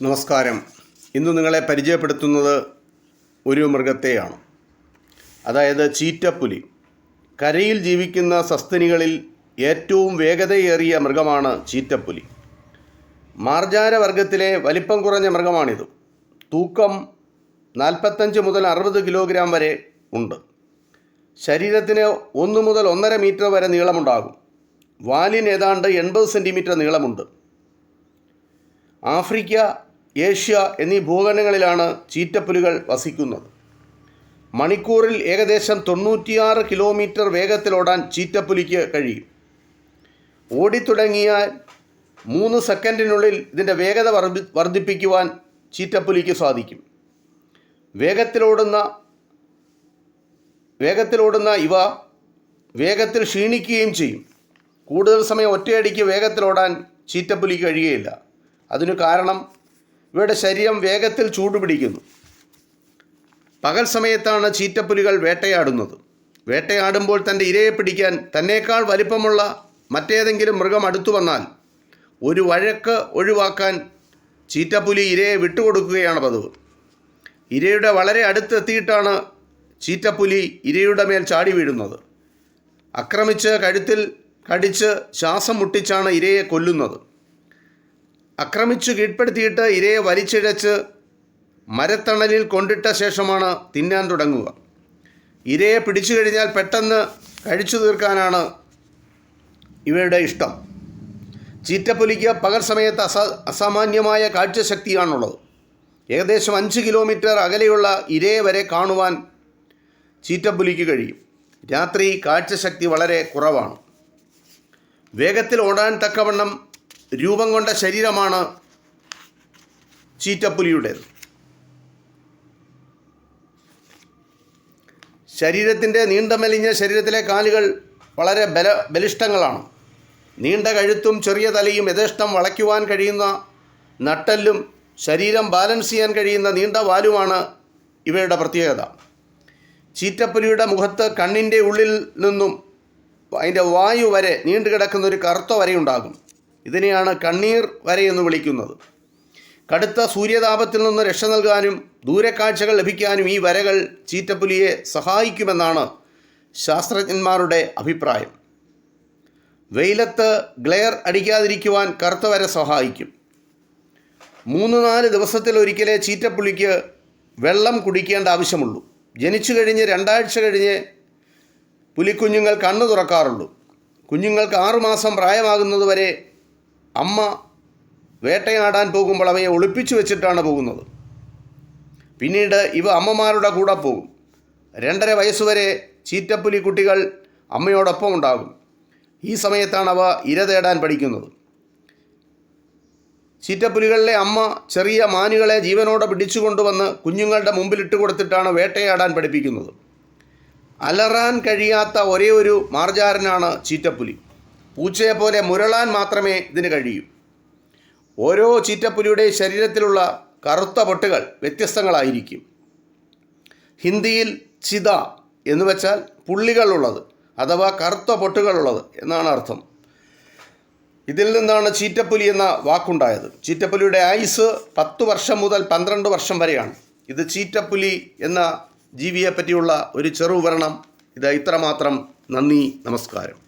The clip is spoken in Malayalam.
നമസ്കാരം. ഇന്ന് നിങ്ങളെ പരിചയപ്പെടുത്തുന്നത് ഒരു മൃഗത്തെയാണ്, അതായത് ചീറ്റപ്പുലി. കരയിൽ ജീവിക്കുന്ന സസ്തനികളിൽ ഏറ്റവും വേഗതയേറിയ മൃഗമാണ് ചീറ്റപ്പുലി. മാർജാര വർഗത്തിലെ വലിപ്പം കുറഞ്ഞ മൃഗമാണിത്. തൂക്കം 45 മുതൽ 60 കിലോഗ്രാം വരെ ഉണ്ട്. ശരീരത്തിന് 1 മുതൽ 1.5 മീറ്റർ വരെ നീളമുണ്ടാകും. വാലിന് ഏതാണ്ട് 80 സെൻറ്റിമീറ്റർ നീളമുണ്ട്. ആഫ്രിക്ക, ഏഷ്യ എന്നീ ഭൂഖണ്ഡങ്ങളിലാണ് ചീറ്റപ്പുലികൾ വസിക്കുന്നത്. മണിക്കൂറിൽ ഏകദേശം 96 കിലോമീറ്റർ വേഗത്തിലോടാൻ ചീറ്റപ്പുലിക്ക് കഴിയും. ഓടിത്തുടങ്ങിയാൽ 3 സെക്കൻഡിനുള്ളിൽ ഇതിൻ്റെ വേഗത വർദ്ധിപ്പിക്കുവാൻ ചീറ്റപ്പുലിക്ക് സാധിക്കും. വേഗത്തിലോടുന്ന ഇവ വേഗത്തിൽ ക്ഷീണിക്കുകയും ചെയ്യും. കൂടുതൽ സമയം ഒറ്റയടിക്ക് വേഗത്തിലോടാൻ ചീറ്റപ്പുലിക്ക് കഴിയുകയില്ല. അതിനു കാരണം ഇവയുടെ ശരീരം വേഗത്തിൽ ചൂടുപിടിക്കുന്നു. പകൽ സമയത്താണ് ചീറ്റപ്പുലികൾ വേട്ടയാടുന്നത്. വേട്ടയാടുമ്പോൾ തൻ്റെ ഇരയെ പിടിക്കാൻ തന്നേക്കാൾ വലിപ്പമുള്ള മറ്റേതെങ്കിലും മൃഗം അടുത്തു വന്നാൽ ഒരു വഴക്ക് ഒഴിവാക്കാൻ ചീറ്റപ്പുലി ഇരയെ വിട്ടുകൊടുക്കുകയാണ് പതിവ്. ഇരയുടെ വളരെ അടുത്തെത്തിയിട്ടാണ് ചീറ്റപ്പുലി ഇരയുടെ മേൽ ചാടി വീഴുന്നത്. ആക്രമിച്ച് കഴുത്തിൽ കടിച്ച് ശ്വാസം മുട്ടിച്ചാണ് ഇരയെ കൊല്ലുന്നത്. ആക്രമിച്ചു കീഴ്പ്പെടുത്തിയിട്ട് ഇരയെ വലിച്ചിഴച്ച് മരത്തണലിൽ കൊണ്ടിട്ട ശേഷമാണ് തിന്നാൻ തുടങ്ങുക. ഇരയെ പിടിച്ചു കഴിഞ്ഞാൽ പെട്ടെന്ന് കഴിച്ചു തീർക്കാനാണ് ഇവയുടെ ഇഷ്ടം. ചീറ്റപ്പുലിക്ക് പകൽ സമയത്ത് അസാമാന്യമായ കാഴ്ചശക്തിയാണുള്ളത്. ഏകദേശം 5 കിലോമീറ്റർ അകലെയുള്ള ഇരയെ വരെ കാണുവാൻ ചീറ്റപ്പുലിക്ക് കഴിയും. രാത്രി കാഴ്ചശക്തി വളരെ കുറവാണ്. വേഗത്തിൽ ഓടാൻ തക്കവണ്ണം രൂപം കൊണ്ട ശരീരമാണ് ചീറ്റപ്പുലിയുടേത്. ശരീരത്തിൻ്റെ നീണ്ടമെലിഞ്ഞ ശരീരത്തിലെ കാലുകൾ വളരെ ബലിഷ്ഠങ്ങളാണ്. നീണ്ട കഴുത്തും ചെറിയ തലയും യഥേഷ്ടം വളയ്ക്കുവാൻ കഴിയുന്ന നട്ടെല്ലും ശരീരം ബാലൻസ് ചെയ്യാൻ കഴിയുന്ന നീണ്ട വാലുമാണ് ഇവയുടെ പ്രത്യേകത. ചീറ്റപ്പുലിയുടെ മുഖത്ത് കണ്ണിൻ്റെ ഉള്ളിൽ നിന്നും അതിൻ്റെ വായു വരെ നീണ്ടുകിടക്കുന്ന ഒരു കറുത്ത വരയുണ്ടാകും. ഇതിനെയാണ് കണ്ണീർ വരയെന്ന് വിളിക്കുന്നത്. കടുത്ത സൂര്യതാപത്തിൽ നിന്ന് രക്ഷ നൽകാനും ദൂരക്കാഴ്ചകൾ ലഭിക്കാനും ഈ വരകൾ ചീറ്റപ്പുലിയെ സഹായിക്കുമെന്നാണ് ശാസ്ത്രജ്ഞന്മാരുടെ അഭിപ്രായം. വെയിലത്ത് ഗ്ലെയർ അടിക്കാതിരിക്കുവാൻ കറുത്ത വര സഹായിക്കും. 3-4 ദിവസത്തിലൊരിക്കലേ ചീറ്റപ്പുലിക്ക് വെള്ളം കുടിക്കേണ്ട ആവശ്യമുള്ളൂ. ജനിച്ചു കഴിഞ്ഞ് 2 ആഴ്ച കഴിഞ്ഞ് പുലിക്കുഞ്ഞുങ്ങൾ കണ്ണു തുറക്കാറുള്ളൂ. കുഞ്ഞുങ്ങൾക്ക് 6 മാസം പ്രായമാകുന്നതുവരെ അമ്മ വേട്ടയാടാൻ പോകുമ്പോൾ അവയെ ഒളിപ്പിച്ചു വെച്ചിട്ടാണ് പോകുന്നത്. പിന്നീട് ഇവ അമ്മമാരുടെ കൂടെ പോകും. 2.5 വയസ്സുവരെ ചീറ്റപ്പുലി കുട്ടികൾ അമ്മയോടൊപ്പം ഉണ്ടാകും. ഈ സമയത്താണ് അവ ഇര തേടാൻ പഠിക്കുന്നത്. ചീറ്റപ്പുലികളിലെ അമ്മ ചെറിയ മാനുകളെ ജീവനോടെ പിടിച്ചുകൊണ്ടുവന്ന് കുഞ്ഞുങ്ങളുടെ മുമ്പിൽ ഇട്ട് കൊടുത്തിട്ടാണ് വേട്ടയാടാൻ പഠിപ്പിക്കുന്നത്. അലറാൻ കഴിയാത്ത ഒരേ ഒരു മാർജാരനാണ് ചീറ്റപ്പുലി. പൂച്ചയെപ്പോലെ മുരളാൻ മാത്രമേ ഇതിന് കഴിയൂ. ഓരോ ചീറ്റപ്പുലിയുടെ ശരീരത്തിലുള്ള കറുത്ത പൊട്ടുകൾ വ്യത്യസ്തങ്ങളായിരിക്കും. ഹിന്ദിയിൽ ചിത എന്ന് വെച്ചാൽ പുള്ളികളുള്ളത് അഥവാ കറുത്ത പൊട്ടുകളുള്ളത് എന്നാണ് അർത്ഥം. ഇതിൽ നിന്നാണ് ചീറ്റപ്പുലി എന്ന വാക്കുണ്ടായത്. ചീറ്റപ്പുലിയുടെ ആയുസ് 10 വർഷം മുതൽ 12 വർഷം വരെയാണ്. ഇത് ചീറ്റപ്പുലി എന്ന ജീവിയെ പറ്റിയുള്ള ഒരു ചെറു വിവരണം. ഇത് ഇത്രമാത്രം. നന്ദി, നമസ്കാരം.